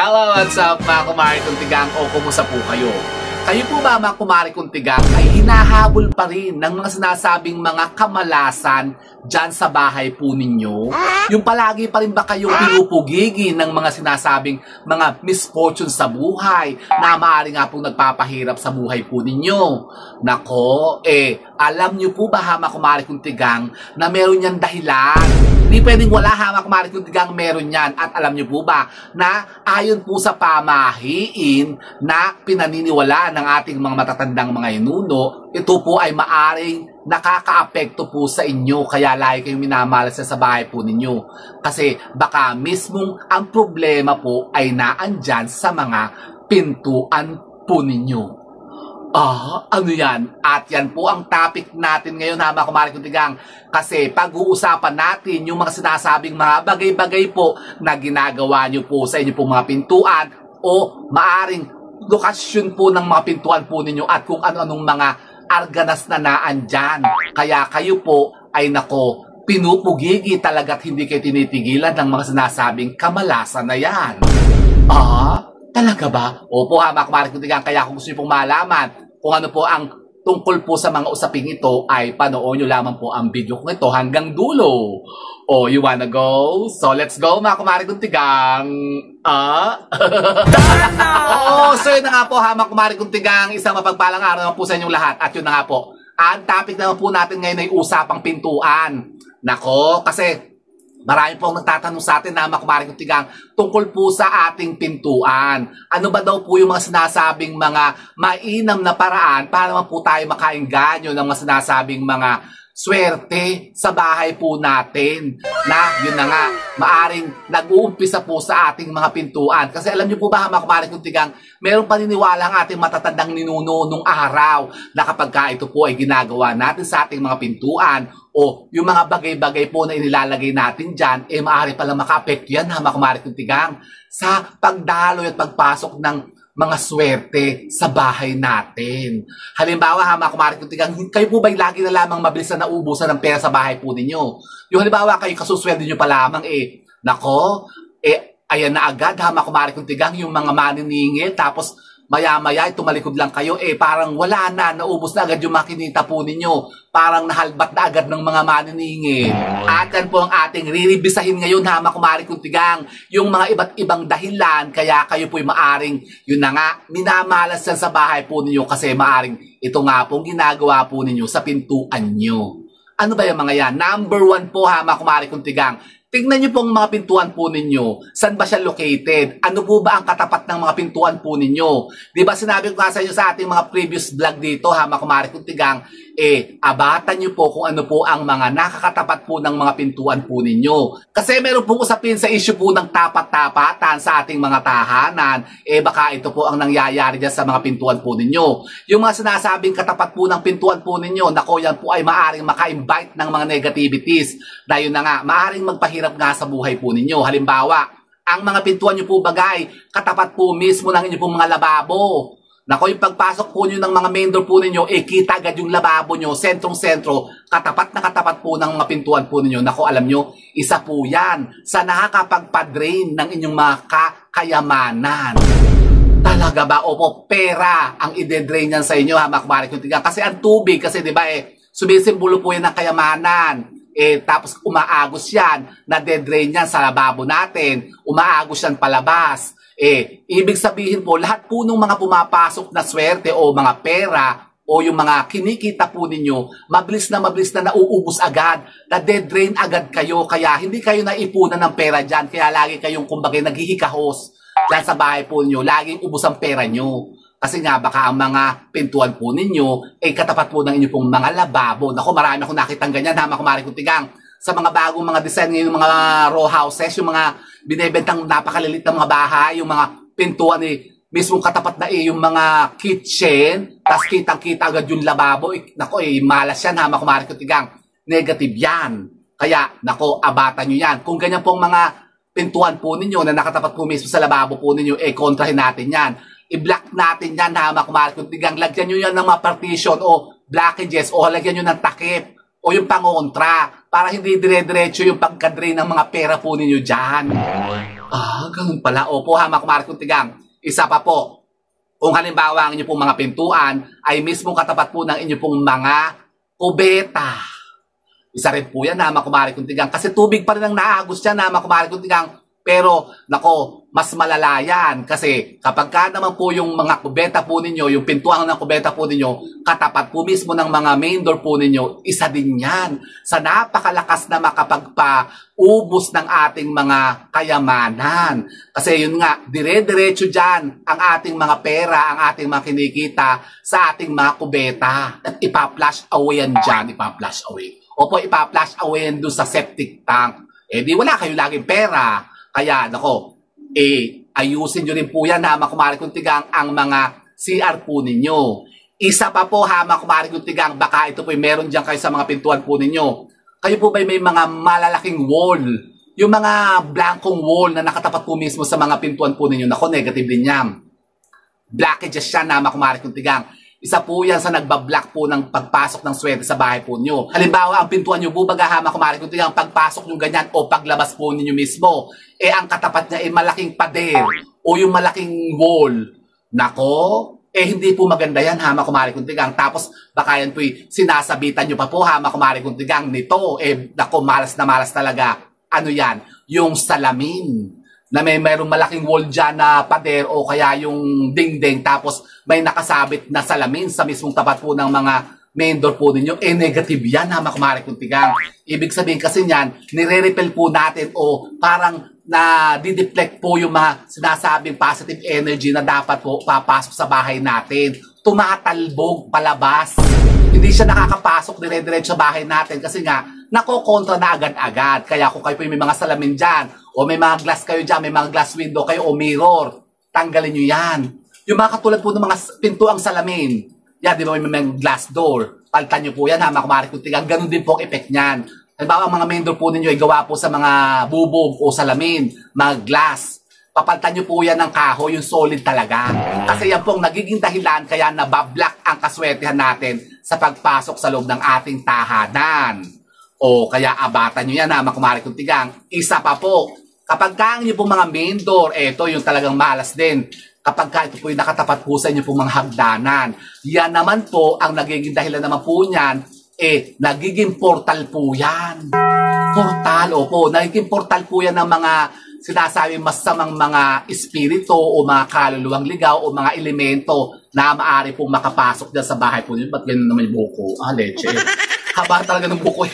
Hello, what's up mga kumari kong tigang o kumusta po kayo? Kayo po ba mga kumari kong tigang ay hinahabol pa rin ng mga sinasabing mga kamalasan dyan sa bahay po ninyo? Yung palagi pa rin ba kayong pinupugigi ng mga sinasabing mga misfortune sa buhay na maaari nga pong nagpapahirap sa buhay po ninyo? Nako, alam nyo po ba mga kumari kong tigang na meron yan dahilan? Hindi pwedeng wala mga kumari kong tigang meron yan. At alam nyo po ba na ayon po sa pamahiin na pinaniniwala ng ating mga matatandang mga inuno, ito po ay maaring nakakaapekto po sa inyo kaya lagi kayong minamalas sa bahay po ninyo. Kasi baka mismong ang problema po ay naandyan sa mga pintuan po ninyo. Ano yan? At yan po ang topic natin ngayon mga kumari kong tigang. Kasi pag-uusapan natin yung mga sinasabing mga bagay-bagay po na ginagawa nyo po sa inyo po mga pintuan o maaring lokasyon po ng mga pintuan po ninyo at kung ano-anong mga arganas na naandyan. Kaya kayo po ay nako, pinupugigi talaga't hindi kayo tinitigilan ng mga sinasabing kamalasan na yan. Talaga ba? Opo mga kumari kong tigang. Kaya kung gusto nyo pong malaman kung ano po ang tungkol po sa mga usaping ito ay panoorin nyo lamang po ang video kong ito hanggang dulo. You wanna go? So let's go mga kumari kong tigang. So yun na nga po mga kumari kong tigang. Isang mapagpalang araw naman po sa inyong lahat. At yun na nga po. Ang topic naman po natin ngayon ay usapang pintuan. Nako, kasi marami pong nagtatanong sa atin na mga kumari kong tigang tungkol po sa ating pintuan. Ano ba daw po yung mga sinasabing mga mainam na paraan para naman po tayo makaengganyo ng mga sinasabing mga swerte sa bahay po natin. Na yun na nga, maaring nag-uumpisa po sa ating mga pintuan. Kasi alam niyo po ba mga kumari kong tigang, merong paniniwala ang ating matatandang ninuno nung araw na kapag ito po ay ginagawa natin sa ating mga pintuan o yung mga bagay-bagay po na inilalagay natin dyan, maaari palang maka-apekto yan mga kumari kong tigang sa pagdaloy at pagpasok ng mga swerte sa bahay natin. Halimbawa mga kumari kong tigang, kayo po ba'y lagi na lamang mabilis na nauubusan ng pera sa bahay po ninyo? Yung halimbawa kayo kasusweldo nyo pa lamang nako, ayan na agad mga kumari kong tigang yung mga maniningil tapos maya-maya, tumalikod lang kayo, parang wala na, naubos na agad yung makinita po ninyo. Parang nahalbat na agad ng mga maniningil. At yan po ang ating riribisahin ngayon, mga kumari kong tigang, yung mga iba't ibang dahilan, kaya kayo po'y maaring, yun na nga, minamalas yan sa bahay po ninyo kasi maaring ito nga pong ginagawa po ninyo sa pintuan nyo. Ano ba yung mga yan? Number 1 po, mga kumari kong tigang, tingnan niyo pong mga pintuan po ninyo. Saan ba siya located? Ano po ba ang katapat ng mga pintuan po ninyo? Di ba sinabi ko nga sa inyo sa ating mga previous vlog dito, mga kumari kong tigang, abatan niyo po kung ano po ang mga nakakatapat po ng mga pintuan po ninyo. Kasi meron pong usapin sa issue po ng tapat-tapatan sa ating mga tahanan. Baka ito po ang nangyayari dyan sa mga pintuan po ninyo. Yung mga sinasabing katapat po ng pintuan po ninyo, nako yan po ay maaring maka-invite ng mga negativities. Dahil na nga, maaring magpahirap nga sa buhay po ninyo. Halimbawa, ang mga pintuan nyo po bagay, katapat po mismo ng inyo pong mga lababo. Nako, yung pagpasok po nyo ng mga main door po ninyo, kita agad yung lababo nyo, sentrong-sentro, katapat na katapat po ng mga pintuan po ninyo. Nako, alam nyo, isa po yan sa nakakapagpa-drain ng inyong mga kayamanan. Talaga ba? Opo, pera ang ide-drain yan sa inyo, mga kumari kong tigang. Kasi ang tubig, kasi di ba sumisimbolo po yan ng kayamanan. Tapos umaagos yan, na-drain yan sa lababo natin, umaagos yan palabas. Ibig sabihin po, lahat po ng mga pumapasok na swerte o mga pera o yung mga kinikita po ninyo, mabilis na nauubos agad, na-drain agad kayo, kaya hindi kayo naipunan ng pera dyan, kaya lagi kayong kumbaga naghihikahos dyan sa bahay po ninyo, laging ubos ang pera nyo. Kasi nga, baka ang mga pintuan po ninyo, katapat po ng inyo pong mga lababo. Naku, marami akong nakitang ganyan, mga kumari kong tigang. Sa mga bagong mga design ngayon, yung mga row houses, yung mga binibentang napakalilit na mga bahay, yung mga pintuan mismong katapat na yung mga kitchen, tas kitang-kita agad yung lababo. Naku, malas yan, mga kumari kong tigang. Negative yan. Kaya, naku, abatan nyo yan. Kung ganyan pong mga pintuan po ninyo na nakatapat po mismo sa lababo po ninyo, kontrahin natin yan. I-block natin yan, mga kumari kong tigang. Lagyan nyo yan ng mga partition o blockages o lagyan nyo ng takip o yung pangontra. para hindi dire-diretso yung pagka-drain ng mga pera po ninyo dyan. Ganun pala. Opo ha, mga kumare kong tigang. Isa pa po, kung halimbawa ang inyo pong mga pintuan ay mismo katapat po ng inyo pong mga kubeta. Isa rin po yan na mga kumare kong tigang. Kasi tubig pa rin ang naagos dyan na mga kumare kong tigang. Pero, nako, mas malala yan. Kasi kapag ka naman po yung mga kubeta po ninyo, yung pintuan ng kubeta po ninyo, katapat po mismo ng mga main door po ninyo, isa din yan sa napakalakas na makapagpaubos ng ating mga kayamanan. Kasi yun nga, dire-diretso dyan ang ating mga pera, ang ating mga kinikita sa ating mga kubeta. At ipa-flash away yan dyan, ipa-flash away. Opo, ipa-flash away yan doon sa septic tank. Eh di wala kayo laging pera. Kaya, nako, ayusin nyo rin po yan, ha, mga kumare kong tigang, ang mga CR po ninyo. Isa pa po, ha, mga kumare kong tigang, baka ito po, meron dyan kayo sa mga pintuan po ninyo. Kayo po ba may mga malalaking wall? Yung mga blankong wall na nakatapat po mismo sa mga pintuan po ninyo. Nako, negative din yan. Blockages yan, ha, mga kumare kong tigang. Isa po yan sa nagbablock po ng pagpasok ng swerte sa bahay po nyo. Halimbawa, ang pintuan nyo po, bagahama, kumari kung tingnan, pagpasok nyo ganyan o paglabas po ninyo mismo, ang katapat niya ay malaking pader o yung malaking wall. Nako, hindi po maganda yan, hama, kumari kung tingnan. Tapos, baka yan po sinasabitan nyo pa po, hama, kumari kung tingnan, nito, nako, malas na malas talaga. Ano yan? Yung salamin. Na mayroong malaking wall dyan na pader o kaya yung dingding tapos may nakasabit na salamin sa mismong tapat po ng mga main door po ninyo, negative yan, ha, mga kumare kong tigang. Ibig sabihin kasi niyan, nire-repel po natin o parang na-deflect po yung mga sinasabing positive energy na dapat po papasok sa bahay natin. Tumatalbog palabas. Hindi siya nakakapasok dire-diretso sa bahay natin kasi nga, nakokontra na agad-agad. Kaya kung kayo po may mga salamin dyan, o may mga glass kayo dyan, may mga glass window kayo o mirror, tanggalin nyo yan. Yung mga katulad po ng mga pintuang salamin, yan, di ba may mga glass door, palitan nyo po yan, ha, mga kumari kung tigang, ganun din po ang effect niyan. Halimbawa, ang mga main door po ninyo ay gawa po sa mga bubog o salamin, mga glass. Papalitan nyo po yan ng kahoy, yung solid talaga. Kasi yan pong nagiging dahilan kaya nabablock ang kaswertehan natin sa pagpasok sa loob ng ating tahanan. O kaya abatan nyo yan, ha, mga kumari kong tigang. Isa pa po, kapag ka nyo po mga main door, ito yung talagang malas din. Kapag ka ito po yung nakatapat po sa inyo po mga hagdanan. Yan naman po, ang nagiging dahilan naman po niyan, nagiging portal po yan. Portal, opo. Nagiging portal po yan ng mga sinasabing masamang mga espiritu o mga kaluluwang ligaw o mga elemento na maaari pong makapasok dyan sa bahay po niyo. Ba't ganun naman yung buko? Leche. Haba talaga ng buko.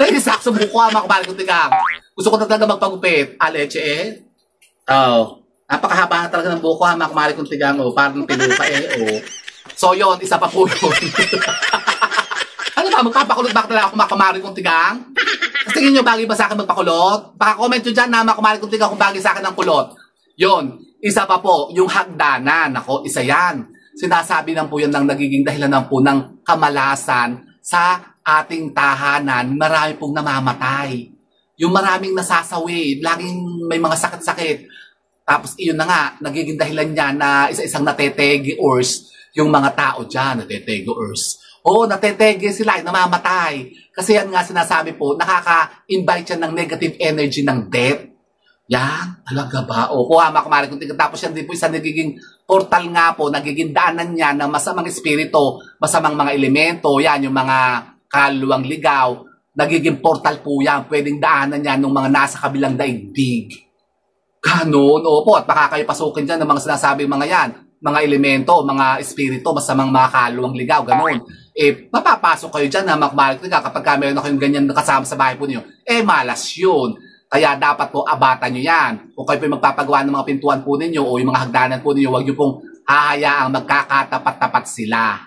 Naiisak sa buko, mga kumari kong tigang. Gusto ko na talaga magpagupit. Leche napakahaba na talaga ng buko, mga kumari kong tigang. Parang pinupa So yun, isa pa po yun. Ano ba, magpapakulot ba talaga ako, mga kumari kong tigang? Kasi tingin nyo, bagay ba sa akin magpakulot? Baka comment nyo dyan na, mga kumari kong tigang, kung bagay sa akin ng kulot. Yun, isa pa po, yung hagdanan. Ako, isa yan. Sinasabi lang po yan ng nagiging dahilan lang po ng kamalasan sa ating tahanan. Marami pong namamatay. Yung maraming nasasawi, laging may mga sakit-sakit. Tapos iyon na nga, nagiging dahilan niya na isa-isang natetegi-ors yung mga tao dyan, natetegi-ors. Oo, natetegi sila, namamatay. Kasi yan nga sinasabi po, nakaka-invite yan ng negative energy ng death. Yan, talaga ba? Opo, mga kumari kung tingnan. Tapos yan din po isang nagiging portal nga po, nagiging daanan niya ng masamang espiritu, masamang mga elemento, yan, yung mga kaluluwang ligaw, nagiging portal po yan, pwedeng daanan niya ng mga nasa kabilang daigdig. Ganon, opo, at baka kayo pasukin dyan ng mga sinasabing mga yan, mga elemento, mga espiritu, masamang mga kaluluwang ligaw, ganon. Mapapasok kayo dyan na mga kumari kung tingnan, kapag meron na kayong ganyan kasama sa bahay po niyo, malas yun. Kaya dapat po abatan nyo yan. Kung kayo po magpapagawa ng mga pintuan po ninyo o yung mga hagdanan po ninyo, huwag nyo pong hahayaang magkakatapat-tapat sila.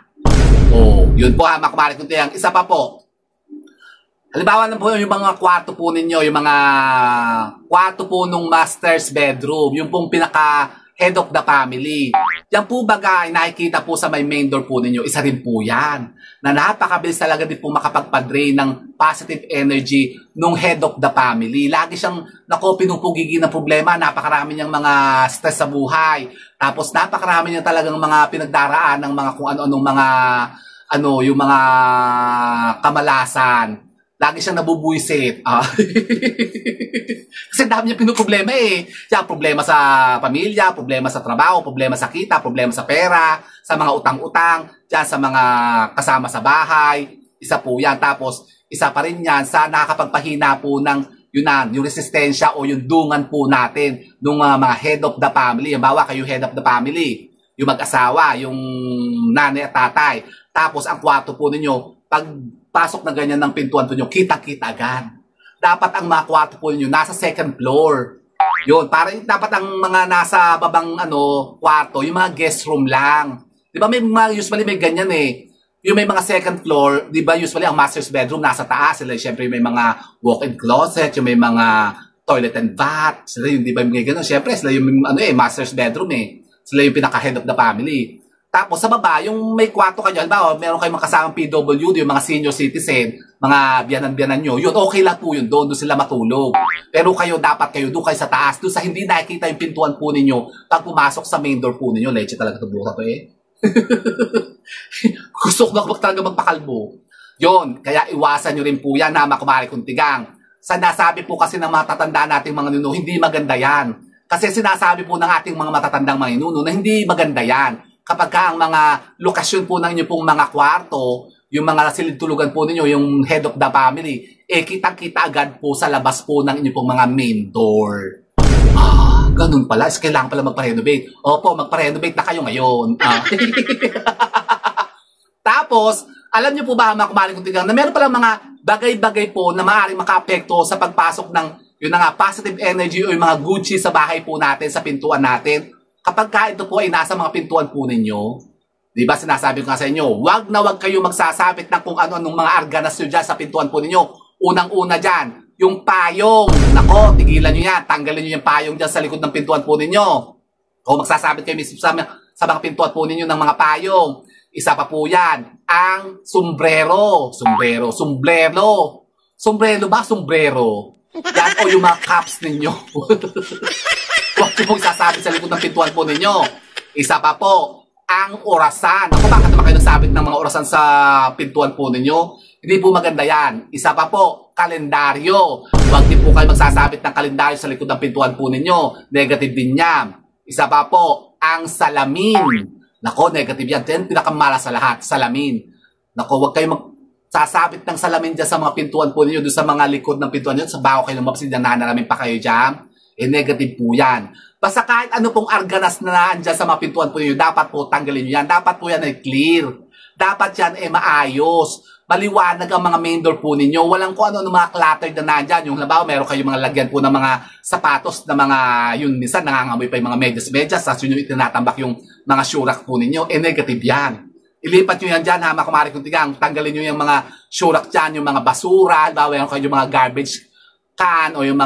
Yun po, mga kumari kung tingnan. Isa pa po. Halimbawa na po yung mga kwarto po ninyo, yung mga kwarto po nung master's bedroom, yung pong pinaka head of the family. Yan po baga, nakikita po sa may main door po ninyo, isa rin po yan. Na napakabilis talaga din po makapagpa-drain ng positive energy nung head of the family. Lagi siyang, pinupugigi ng problema, napakarami niyang mga stress sa buhay. Tapos napakarami niyang talagang mga pinagdaraan ng mga kung ano-anong mga yung mga kamalasan. Lagi siyang nabubuisit. Kasi dami niya pinoproblema eh. Siya, problema sa pamilya, problema sa trabaho, problema sa kita, problema sa pera, sa mga utang-utang, dyan sa mga kasama sa bahay. Isa po yan. Tapos, isa pa rin yan sa nakakapagpahina po ng yung resistensya o yung dungan po natin ng mga head of the family. Halimbawa, kayo head of the family, yung mag-asawa, yung nanay at tatay. Tapos, ang kwarto po ninyo, pag pasok na ganyan ng pintuan po nyo, kita-kita agad. Dapat ang mga kwarto po nyo nasa second floor. Yun, parang dapat ang mga nasa babang kwarto, yung mga guest room lang. Di ba usually may ganyan eh. Yung may mga second floor, di ba usually ang master's bedroom nasa taas. Sila syempre may mga walk-in closet, yung may mga toilet and bath. Sila yung di ba may ganun. Syempre sila yung master's bedroom eh. Sila yung pinaka-head of the family. Tapos sa baba, yung may kwarto kayo, halimbawa, meron kayong makasamang PWD, yung mga senior citizen, mga biyanan-biyanan nyo, yun, okay lang po yun, doon sila matulog. Pero dapat kayo doon kayo sa taas, doon sa hindi nakikita yung pintuan po ninyo, pag pumasok sa main door po ninyo, leche talaga ito buka to eh. Gusto ko talaga magpakalbo. Yun, kaya iwasan nyo rin po yan, na kumari kong tigang. Sinasabi po kasi ng mga tatanda nating mga ninuno, hindi maganda yan. Kasi sinasabi po ng ating mga matatandang mga ninuno na hindi maganda yan. Kapag ang mga lokasyon po ng inyo pong mga kwarto, yung mga silid-tulugan po ninyo, yung head of the family, kitang-kita agad po sa labas po ng inyo pong mga main door. Ganun pala. Kailangan pala magpa-renovate. Opo, magpa-renovate na kayo ngayon. Tapos, alam niyo po ba, mga kumaring kong tigang, na meron palang mga bagay-bagay po na maaaring maka-apekto sa pagpasok ng positive energy o yung mga Gucci sa bahay po natin, sa pintuan natin. Kapag ito po ay nasa mga pintuan po ninyo, di ba sinasabi ko nga sa inyo, wag na wag kayo magsasabit ng kung ano-anong mga arganas nyo dyan sa pintuan po ninyo. Unang-una dyan, yung payong. Nako, tigilan nyo yan. Tanggalin nyo yung payong dyan sa likod ng pintuan po ninyo. O magsasabit kayo mismo sa mga pintuan po ninyo ng mga payong. Isa pa po yan, ang sombrero. Sombrero ba? Sombrero. Yan o yung mga caps ninyo. Huwag nyo pong sasabit sa likod ng pintuan po ninyo. Isa pa po, ang orasan. Ako, bakit naman kayo nagsabit ng mga orasan sa pintuan po ninyo? Hindi po maganda yan. Isa pa po, kalendaryo. Huwag din po kayo magsasabit ng kalendaryo sa likod ng pintuan po ninyo. Negative din yan. Isa pa po, ang salamin. Nako, negative yan. Yan pinakamalas sa lahat, salamin. Nako, huwag kayo magsasabit ng salamin dyan sa mga pintuan po ninyo, doon sa mga likod ng pintuan nyo, sa bago kayo lumabas, nananamin pa kayo dyan. Negative po yan. Basta kahit ano pong arganas na naandyan sa mga pintuan po ninyo, dapat po tanggalin nyo yan. Dapat po yan ay clear. Dapat yan ay maayos. Maliwanag ang mga main door po ninyo. Walang kung ano mga cluttered na nandyan. Yung halimbawa, meron kayong mga lagyan po ng mga sapatos na mga, yun, minsan nangangamoy pa yung mga medyas-medyas. Tapos yun yung itinatambak yung mga shurak po ninyo. Negative yan. Ilipat nyo yan dyan, ha, mga kumari kong tigang. Tanggalin nyo yung mga shurak dyan, yung mga basura. Halimbawa, meron kayong mga garbage can o yung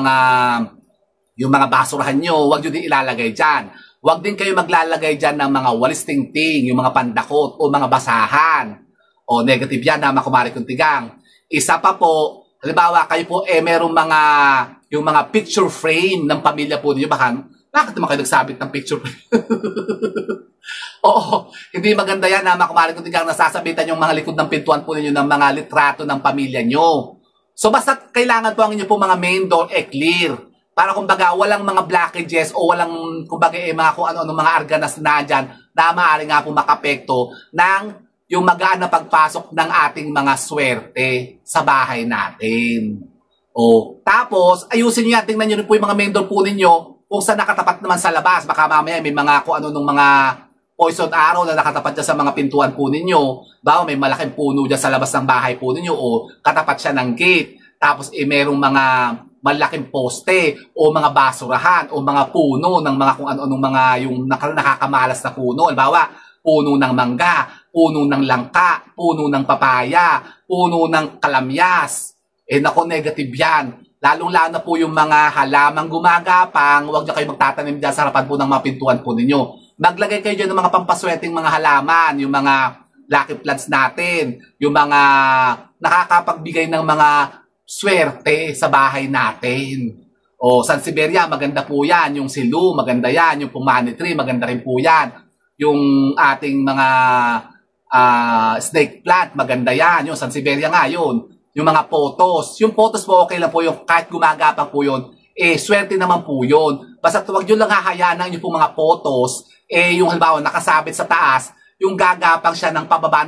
mga basurahan nyo, huwag nyo din ilalagay dyan. Huwag din kayo maglalagay dyan ng mga walis tingting, yung mga pandakot o mga basahan. O negative yan na makumari kong tigang. Isa pa po, halimbawa kayo po merong yung mga picture frame ng pamilya po ninyo. Bakit naman kayo nagsabit ng picture frame? Oo, hindi maganda yan na makumari kong tigang nasasabitan yung mga likod ng pintuan po ninyo ng mga litrato ng pamilya nyo. So basta kailangan po ang inyo po mga main door clear. Para kumbaga walang mga blockages o walang kumbaga mga kung ano-ano mga arganas na dyan na maaari nga po makapekto ng yung magaan na pagpasok ng ating mga swerte sa bahay natin. O, tapos ayusin nyo yan, tingnan nyo rin po yung mga main door po ninyo kung saan nakatapat naman sa labas. Baka mamaya may mga kung ano-anong mga poison arrow na nakatapat dyan sa mga pintuan po ninyo. Bawa may malaking puno dyan sa labas ng bahay po ninyo o katapat siya ng gate. Tapos merong mga malaking poste o mga basurahan o mga puno ng mga kung ano-anong mga yung nakakamalas na puno. Halimbawa, puno ng mangga, puno ng langka, puno ng papaya, puno ng kalamyas. Nako, negative yan. Lalong-lalo na po yung mga halamang gumagapang, huwag na kayo magtatanim dyan sa harapan po ng mga pintuan po ninyo. Maglagay kayo dyan ng mga pampaswerteng mga halaman, yung mga lucky plants natin, yung mga nakakapagbigay ng mga swerte sa bahay natin. O Sansevieria, maganda po yan. Yung Silu, maganda yan. Yung Pumani Tree, maganda rin po yan. Yung ating mga snake plant, maganda yan. Yung Sansevieria nga, yun. Yung mga photos. Yung photos po, okay lang po yung kahit gumagapang po yun. Swerte naman po yun. Basta huwag nyo lang hahayanan yung po mga photos. Yung halimbawa, nakasabit sa taas, yung gagapang siya ng pababa,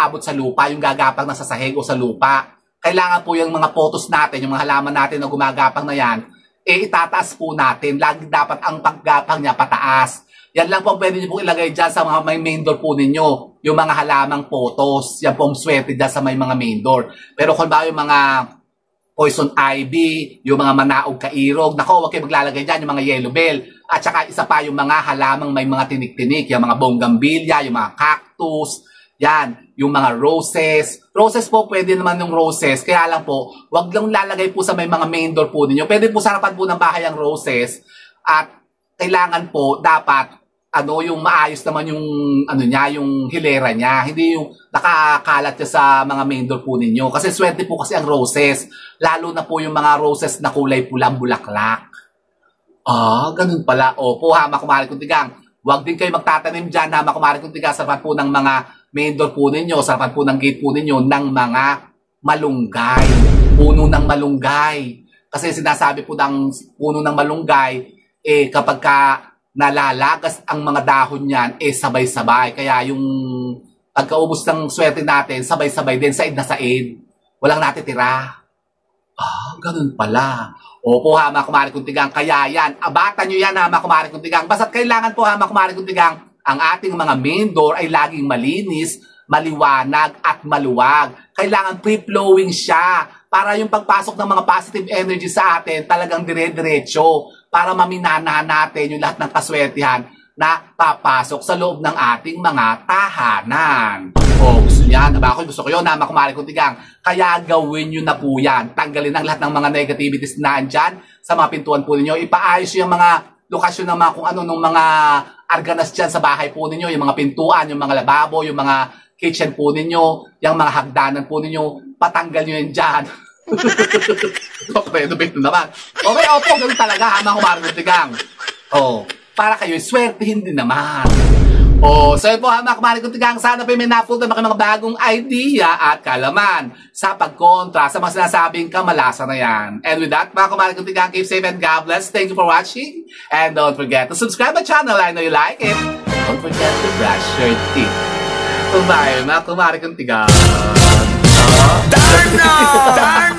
aabot sa lupa, yung gagapang nasa sahig o sa lupa. Kailangan po yung mga photos natin, yung mga halaman natin na gumagapang na yan, itataas po natin. Lagi dapat ang paggapang niya pataas. Yan lang po pwede nyo po ilagay dyan sa mga may main door po ninyo. Yung mga halamang photos. Yan po ang swerte dyan sa may mga main door. Pero kung ba yung mga poison ivy, yung mga manaog kairog, nako, huwag kayo maglalagay dyan, yung mga yellow bell. At saka isa pa yung mga halamang may mga tinik-tinik, yung mga bonggambilya, yung mga cactus, yan, yung mga roses. Roses po, pwede naman yung roses. Kaya lang po, wag lang lalagay po sa may mga main door po ninyo. Pwede po sa harapan po ng bahay ang roses. At kailangan po, dapat, yung maayos naman yung, niya, yung hilera niya. Hindi yung nakakalat niya sa mga main door po ninyo. Kasi swerte po kasi ang roses. Lalo na po yung mga roses na kulay pulang bulaklak. Ganun pala. Opo, ha, makumari kong tigang. Huwag din kayo magtatanim dyan, ha, makumari kong tigang, sa harapan po ng mga main door po ninyo, sa harapan po ng gate po ninyo, ng mga malunggay. Puno ng malunggay. Kasi sinasabi po ng puno ng malunggay, kapag ka nalalagas ang mga dahon niyan, sabay-sabay. Kaya yung pagkaubos ng swerte natin, sabay-sabay din, said na said. Walang natitira. Ganun pala. Opo, ha, mga kumari kong tigang. Kaya yan, abatan nyo yan, ha, mga kumari kong tigang. Basta't kailangan po, ha, mga kumari kong tigang, ang ating mga main door ay laging malinis, maliwanag, at maluwag. Kailangan free-flowing siya para yung pagpasok ng mga positive energy sa atin talagang dire-diretso para maminanahan natin yung lahat ng kaswertihan na papasok sa loob ng ating mga tahanan. Gusto niyan? Gusto ko yun, na makumari kong tigang. Kaya gawin nyo na po yan. Tanggalin ang lahat ng mga negativities na andyan sa mga pintuan po ninyo. Ipaayos yung mga lokasyon ng mga kung ano, ng mga arganas dyan sa bahay po ninyo. Yung mga pintuan, yung mga lababo, yung mga kitchen po ninyo, yung mga hagdanan po ninyo. Patanggal nyo yan dyan. Renovate na naman. Okay, opo, ganun talaga, ha, mga kumari kong tigang. Para kayo, swertihin din naman. So yun po, ha, mga kumari kong tigang, sana pa may napulta mga bagong idea at kalaman sa pagkontra sa mga sinasabing kamalasan na yan. And with that, mga kumari kong tigang, keep safe and God bless. Thank you for watching. And don't forget to subscribe my channel. I know you like it. Don't forget to brush your teeth. Bye, mga kumari kong tigang. Darn